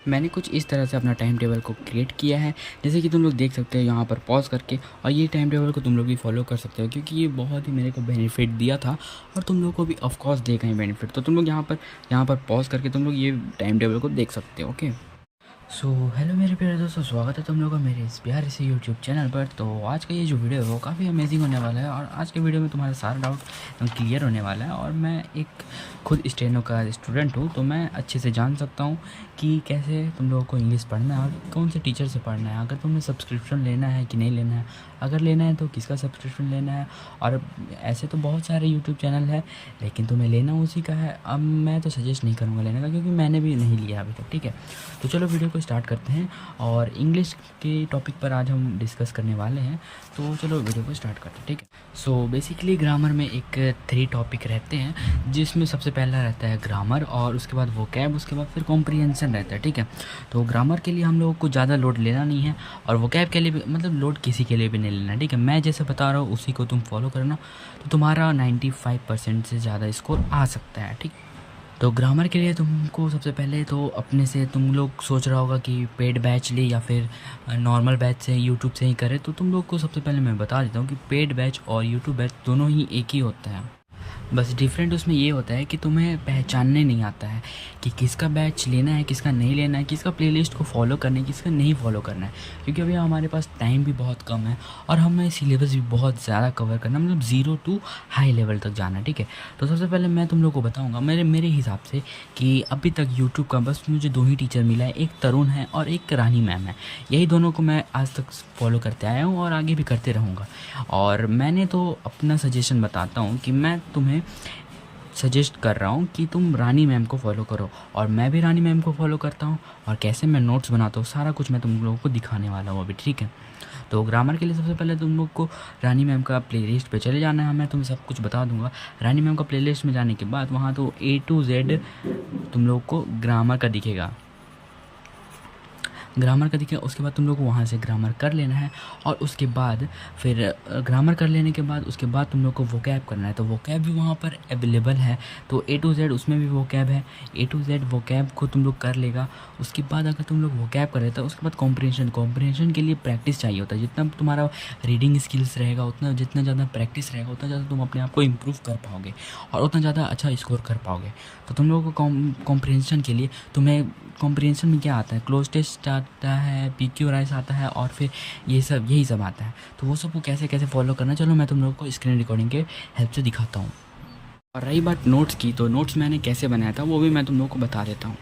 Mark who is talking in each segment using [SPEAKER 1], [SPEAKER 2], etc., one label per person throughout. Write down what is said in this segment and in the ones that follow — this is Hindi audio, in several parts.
[SPEAKER 1] मैंने कुछ इस तरह से अपना टाइम टेबल को क्रिएट किया है, जैसे कि तुम लोग देख सकते हो यहाँ पर पॉज़ करके, और ये टाइम टेबल को तुम लोग भी फॉलो कर सकते हो क्योंकि ये बहुत ही मेरे को बेनिफिट दिया था और तुम लोग को भी ऑफ कोर्स देगा ही बेनिफिट। तो तुम लोग यहाँ पर पॉज़ करके तुम लोग ये टाइम टेबल को देख सकते हो। ओके, सो हेलो मेरे प्यारे दोस्तों, स्वागत है तुम लोगों का मेरे इस प्यारे से यूट्यूब चैनल पर। तो आज का ये जो वीडियो है वो काफ़ी अमेजिंग होने वाला है और आज के वीडियो में तुम्हारा सारा डाउट एकदम क्लियर होने वाला है। और मैं एक खुद स्टेनो का स्टूडेंट हूँ, तो मैं अच्छे से जान सकता हूँ कि कैसे तुम लोगों को इंग्लिश पढ़ना है और कौन से टीचर से पढ़ना है, अगर तुम्हें सब्सक्रिप्शन लेना है कि नहीं लेना है, अगर लेना है तो किसका सब्सक्रिप्शन लेना है। और ऐसे तो बहुत सारे यूट्यूब चैनल है, लेकिन तुम्हें लेना उसी का है। अब मैं तो सजेस्ट नहीं करूँगा लेने का क्योंकि मैंने भी नहीं लिया अभी तक। ठीक है, तो चलो वीडियो को स्टार्ट करते हैं और इंग्लिश के टॉपिक पर आज हम डिस्कस करने वाले हैं। तो चलो वीडियो को स्टार्ट करते हैं। ठीक है, सो बेसिकली ग्रामर में एक 3 टॉपिक रहते हैं, जिसमें सबसे पहला रहता है ग्रामर और उसके बाद वोकैब, उसके बाद फिर कॉम्प्रिहेंशन रहता है। ठीक है, तो ग्रामर के लिए हम लोगों को ज़्यादा लोड लेना नहीं है और वोकैब के लिए भी मतलब लोड किसी के लिए भी नहीं लेना है। ठीक है, मैं जैसे बता रहा हूँ उसी को तुम फॉलो करना, तो तुम्हारा 95% से ज़्यादा स्कोर आ सकता है। ठीक, तो ग्रामर के लिए तुमको सबसे पहले तो अपने से, तुम लोग सोच रहा होगा कि पेड बैच ले या फिर नॉर्मल बैच से यूट्यूब से ही करे, तो तुम लोग को सबसे पहले मैं बता देता हूँ कि पेड बैच और यूट्यूब बैच दोनों ही एक ही होता है। बस डिफरेंट उसमें ये होता है कि तुम्हें पहचानने नहीं आता है कि किसका बैच लेना है, किसका नहीं लेना है, किसका प्लेलिस्ट को फॉलो करना है, किसका नहीं फॉलो करना है। क्योंकि अभी हमारे पास टाइम भी बहुत कम है और हमें सिलेबस भी बहुत ज़्यादा कवर करना, मतलब 0 टू हाई लेवल तक जाना है। ठीक है, तो सबसे पहले मैं तुम लोग को बताऊँगा मेरे हिसाब से कि अभी तक यूट्यूब का बस मुझे 2 ही टीचर मिला है, एक तरुण है और एक रानी मैम है। यही दोनों को मैं आज तक फॉलो करते आया हूँ और आगे भी करते रहूँगा। और मैंने तो अपना सजेशन बताता हूँ कि मैं तुम्हें सजेस्ट कर रहा हूँ कि तुम रानी मैम को फॉलो करो, और मैं भी रानी मैम को फॉलो करता हूँ और कैसे मैं नोट्स बनाता हूँ सारा कुछ मैं तुम लोगों को दिखाने वाला हूँ अभी। ठीक है, तो ग्रामर के लिए सबसे पहले तुम लोग को रानी मैम का प्लेलिस्ट पे चले जाना है, मैं तुम्हें सब कुछ बता दूंगा। रानी मैम का प्लेलिस्ट में जाने के बाद वहाँ तो A to Z तुम लोग को ग्रामर का दिखेगा, उसके बाद तुम लोग को वहाँ से ग्रामर कर लेना है और उसके बाद फिर ग्रामर कर लेने के बाद उसके बाद तुम लोग को वोकैब करना है। तो वोकैब भी वहाँ पर अवेलेबल है, तो A to Z उसमें भी वोकैब है। A to Z वोकैब को तुम लोग कर लेगा, उसके बाद अगर तुम लोग वोकैब कर लेते हो उसके बाद कॉम्प्रिहेंशन के लिए प्रैक्टिस चाहिए होता है। जितना तुम्हारा रीडिंग स्किल्स रहेगा उतना, जितना ज़्यादा प्रैक्टिस रहेगा उतना ज़्यादा तुम अपने आप को इम्प्रूव कर पाओगे और उतना ज़्यादा अच्छा स्कोर कर पाओगे। तो तुम लोगों को कॉम्प्रिहेंशन के लिए तुम्हें कॉम्प्रिहेंशन में क्या आता है, क्लोज टेस्ट आता है, PQ राइस आता है और फिर यही सब आता है। तो वो सब को कैसे कैसे फॉलो करना, चलो मैं तुम लोगों को स्क्रीन रिकॉर्डिंग के हेल्प से दिखाता हूँ। और रही बात नोट्स की, तो नोट्स मैंने कैसे बनाया था वो भी मैं तुम लोगों को बता देता हूँ।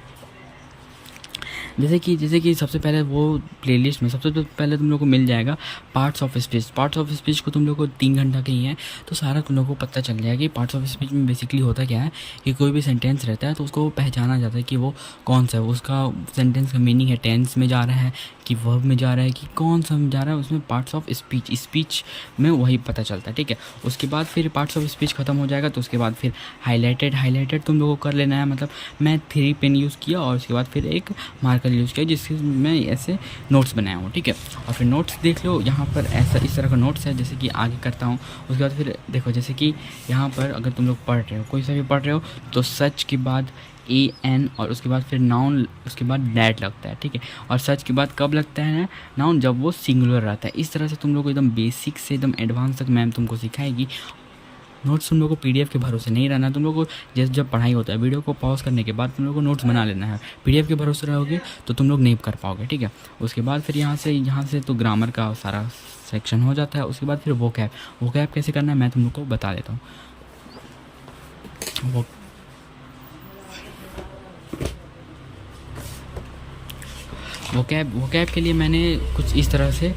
[SPEAKER 1] जैसे कि सबसे पहले वो प्लेलिस्ट में सबसे पहले तुम लोग को मिल जाएगा पार्ट्स ऑफ स्पीच को तुम लोग को 3 घंटा का ही है, तो सारा तुम लोग को पता चल जाएगा कि पार्ट्स ऑफ स्पीच में बेसिकली होता क्या है कि कोई भी सेंटेंस रहता है तो उसको पहचाना जाता है कि वो कौन सा है, उसका सेंटेंस का मीनिंग है, टेंस में जा रहा है कि वर्ब में जा रहा है कि कौन सा में जा रहा है, उसमें पार्ट्स ऑफ स्पीच में वही पता चलता है। ठीक है, उसके बाद फिर पार्ट्स ऑफ स्पीच ख़त्म हो जाएगा तो उसके बाद फिर हाईलाइटेड तुम लोगों को कर लेना है। मतलब मैं 3 पेन यूज़ किया और उसके बाद फिर एक मार्कर यूज़ किया जिससे मैं ऐसे नोट्स बनाया हूँ। ठीक है, और फिर नोट्स देख लो, यहाँ पर ऐसा इस तरह का नोट्स है, जैसे कि आगे करता हूँ। उसके बाद फिर देखो, जैसे कि यहाँ पर अगर तुम लोग पढ़ रहे हो, कोई सा भी पढ़ रहे हो, तो सच के बाद AN और उसके बाद फिर नाउन, उसके बाद डैट लगता है। ठीक है, और सच के बाद कब लगता है नाउन, जब वो सिंगुलर रहता है। इस तरह से तुम लोग को एकदम बेसिक से एकदम एडवांस तक मैम तुमको सिखाएगी। नोट्स तुम लोग को PDF के भरोसे नहीं रहना, तुम लोग को जैसे जब पढ़ाई होता है वीडियो को पॉज करने के बाद तुम लोग को नोट्स बना लेना है। PDF के भरोसे रहोगे तो तुम लोग नहीं कर पाओगे। ठीक है, उसके बाद फिर यहाँ से तो ग्रामर का सारा सेक्शन हो जाता है। उसके बाद फिर वोकैब कैसे करना है मैं तुम लोग को बता देता हूँ। वोकैब के लिए मैंने कुछ इस तरह से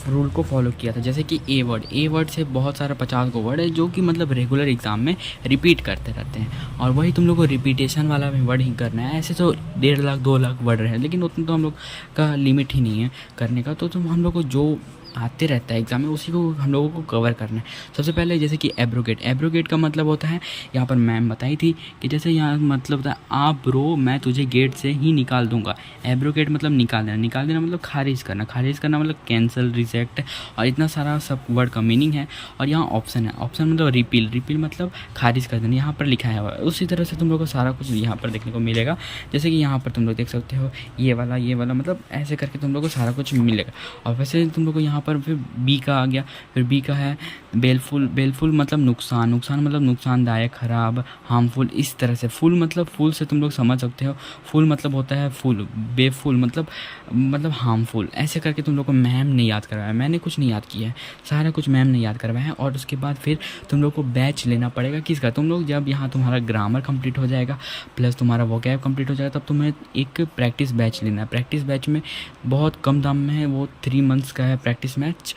[SPEAKER 1] रूल को फॉलो किया था, जैसे कि ए वर्ड से बहुत सारा 50 को वर्ड है जो कि मतलब रेगुलर एग्ज़ाम में रिपीट करते रहते हैं, और वही तुम लोग को रिपीटेशन वाला भी वर्ड ही करना है। ऐसे तो 1.5 लाख 2 लाख वर्ड रहे, लेकिन उतना तो हम लोग का लिमिट ही नहीं है करने का। तो हम लोग को जो आते रहता है एग्ज़ाम में, उसी को हम लोगों को कवर करना है। सबसे पहले जैसे कि एब्रोगेट, एब्रोगेट का मतलब होता है, यहाँ पर मैम बताई थी कि जैसे यहाँ मतलब होता है आप ब्रो मैं तुझे गेट से ही निकाल दूंगा। एब्रोगेट मतलब निकाल देना, निकाल देना मतलब खारिज करना, खारिज करना मतलब कैंसिल, रिजेक्ट, और इतना सारा सब वर्ड का मीनिंग है। और यहाँ ऑप्शन है, ऑप्शन मतलब रिपील, रिपील मतलब खारिज कर देना, यहाँ पर लिखा है। उसी तरह से तुम लोग को सारा कुछ यहाँ पर देखने को मिलेगा। जैसे कि यहाँ पर तुम लोग देख सकते हो ये वाला मतलब ऐसे करके तुम लोग को सारा कुछ मिलेगा। और वैसे तुम लोग को यहाँ पर फिर बी का आ गया, फिर बी का है बेलफुल, बेलफुल मतलब नुकसान, नुकसान मतलब नुकसानदायक, ख़राब, हार्मफुल, इस तरह से। फुल मतलब फुल से तुम लोग समझ सकते हो, फुल मतलब होता है फुल, बेफुल मतलब हार्मफुल। ऐसे करके तुम लोग को मैम ने याद करवाया, मैंने कुछ नहीं याद किया है, सारा कुछ मैम ने याद करवाया है। और उसके बाद फिर तुम लोग को बैच लेना पड़ेगा किसका, तुम लोग जब यहाँ तुम्हारा ग्रामर कंप्लीट हो जाएगा प्लस तुम्हारा वोकैब कंप्लीट हो जाएगा, तब तुम्हें एक प्रैक्टिस बैच लेना है। प्रैक्टिस बैच में बहुत कम दाम में है, वो 3 मंथ्स का है प्रैक्टिस बैच।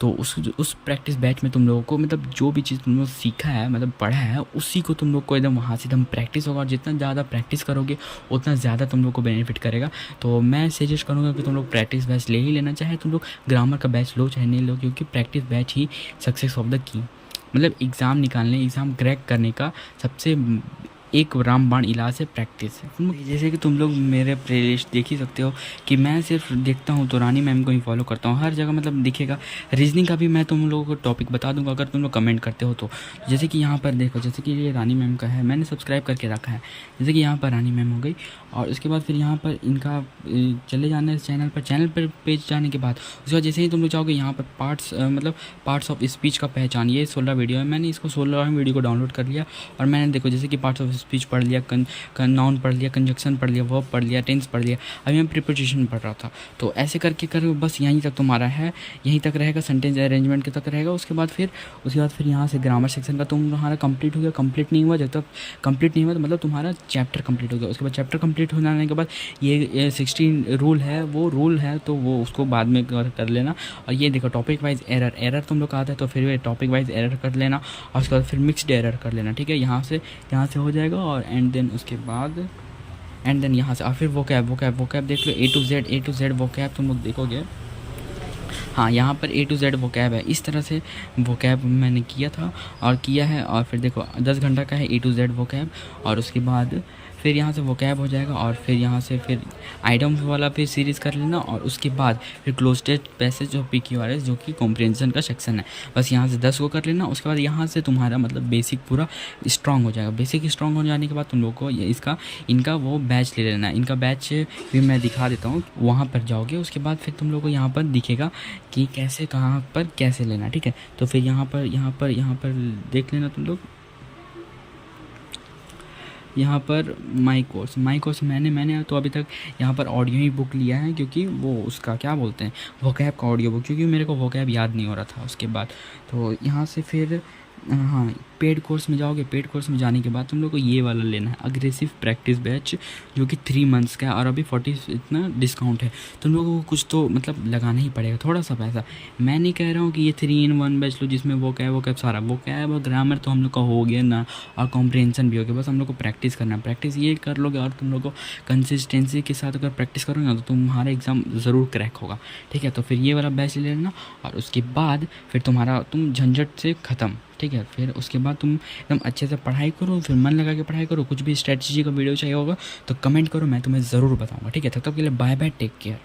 [SPEAKER 1] तो उस प्रैक्टिस बैच में तुम लोगों को मतलब जो भी चीज़ तुम लोग सीखा है, मतलब पढ़ा है, उसी को तुम लोग को एकदम वहाँ से एकदम प्रैक्टिस होगा। और जितना ज़्यादा प्रैक्टिस करोगे उतना ज़्यादा तुम लोग को बेनिफिट करेगा। तो मैं सजेस्ट करूँगा कि तुम लोग प्रैक्टिस बैच ले ही लेना, चाहे तुम लोग ग्रामर का बैच लो चाहे नहीं लो, क्योंकि practice batch he success of the key, मतलब एग्ज़ाम निकालने, एग्ज़ाम क्रैक करने का सबसे एक रामबाण इलाज है प्रैक्टिस। जैसे कि तुम लोग मेरे प्लेलिस्ट देख ही सकते हो कि मैं सिर्फ देखता हूँ तो रानी मैम को ही फॉलो करता हूँ, हर जगह मतलब दिखेगा। रीजनिंग का भी मैं तुम लोगों को टॉपिक बता दूंगा अगर तुम लोग कमेंट करते हो तो। जैसे कि यहाँ पर देखो, जैसे कि ये रानी मैम का है, मैंने सब्सक्राइब करके रखा है। जैसे कि यहाँ पर रानी मैम हो गई, और उसके बाद फिर यहाँ पर इनका चले जाना है चैनल पर पेज जाने के बाद उसके बाद जैसे ही तुम लोग जाओगे यहाँ पर पार्ट्स मतलब पार्ट्स ऑफ स्पीच का पहचान, ये 16 वीडियो है। मैंने इसको 16 वीडियो को डाउनलोड कर लिया, और मैंने देखो जैसे कि पार्ट्स ऑफ स्पीच पढ़ लिया, नाउन पढ़ लिया, कंजक्शन पढ़ लिया, वर्ब पढ़ लिया, टेंस पढ़ लिया। अभी मैं प्रीपोजिशन पढ़ रहा था। तो ऐसे करके कर बस यहीं तक तुम्हारा है, यहीं तक रहेगा, सेंटेंस अरेंजमेंट के तक रहेगा। उसके बाद फिर यहाँ से ग्रामर सेक्शन का तुम्हारा कंप्लीट हो गया। कंप्लीट नहीं हुआ, जब तक कंप्लीट नहीं हुआ तो मतलब तुम्हारा चैप्टर कंप्लीट हो गया। उसके बाद चैप्टर कंप्लीट हो जाने के बाद ये 16 रूल है, वो रूल है तो वो उसको बाद में कर लेना। और ये देखो टॉपिक वाइज एरर तुम लोग का आता है तो फिर टॉपिक वाइज एरर कर लेना, और उसके बाद फिर मिक्सड एरर कर लेना। ठीक है, यहाँ से हो जाएगा। और एंड देन उसके बाद यहाँ से और फिर वोकैब देख लो, ए टू जेड वोकैब तुम लोग देखोगे। हाँ, यहाँ पर ए टू जेड वोकैब है, इस तरह से वोकैब मैंने किया था और किया है। और फिर देखो 10 घंटा का है ए टू जेड वोकैब। और उसके बाद फिर यहाँ से वोकैब हो जाएगा, और फिर यहाँ से फिर आइटम्स वाला फिर सीरीज़ कर लेना। और उसके बाद फिर क्लोज्ड पैसेज और PQRS जो कि कॉम्प्रिहेंशन का सेक्शन है, बस यहाँ से 10 को कर लेना। उसके बाद यहाँ से तुम्हारा मतलब बेसिक पूरा स्ट्रॉन्ग हो जाएगा। बेसिक स्ट्रॉन्ग हो जाने के बाद तुम लोग को इनका वो बैच ले लेना है। इनका बैच भी मैं दिखा देता हूँ, वहाँ पर जाओगे। उसके बाद फिर तुम लोग को यहाँ पर दिखेगा कि कैसे कहाँ पर कैसे लेना। ठीक है, तो फिर यहाँ पर देख लेना तुम लोग। यहाँ पर माई कोर्स मैंने तो अभी तक यहाँ पर ऑडियो ही बुक लिया है, क्योंकि वो उसका क्या बोलते हैं वोकैब का ऑडियो बुक, क्योंकि मेरे को वोकैब याद नहीं हो रहा था। उसके बाद तो यहाँ से फिर हाँ पेड कोर्स में जाओगे। पेड कोर्स में जाने के बाद तुम लोग को ये वाला लेना है, अग्रेसिव प्रैक्टिस बैच, जो कि 3 मंथ्स का है। और अभी 40 इतना डिस्काउंट है, तुम लोगों को कुछ तो मतलब लगाना ही पड़ेगा थोड़ा सा पैसा। मैं नहीं कह रहा हूँ कि ये 3-in-1 बैच लो जिसमें वोकैब सारा वोकैब और ग्रामर तो हम लोग का हो गया ना, और कॉम्प्रिहेंशन भी हो गया। बस हम लोग को प्रैक्टिस करना है। प्रैक्टिस ये कर लोगे और तुम लोग को कंसिस्टेंसी के साथ अगर प्रैक्टिस करोगे ना तो तुम्हारा एग्ज़ाम ज़रूर क्रैक होगा। ठीक है, तो फिर ये वाला बैच ले लेना, और उसके बाद फिर तुम झंझट से ख़त्म। ठीक है, फिर उसके बाद तुम एकदम अच्छे से पढ़ाई करो, फिर मन लगा के पढ़ाई करो। कुछ भी स्ट्रेटजी का वीडियो चाहिए होगा तो कमेंट करो, मैं तुम्हें ज़रूर बताऊंगा। ठीक है, तब तक के लिए बाय बाय, टेक केयर।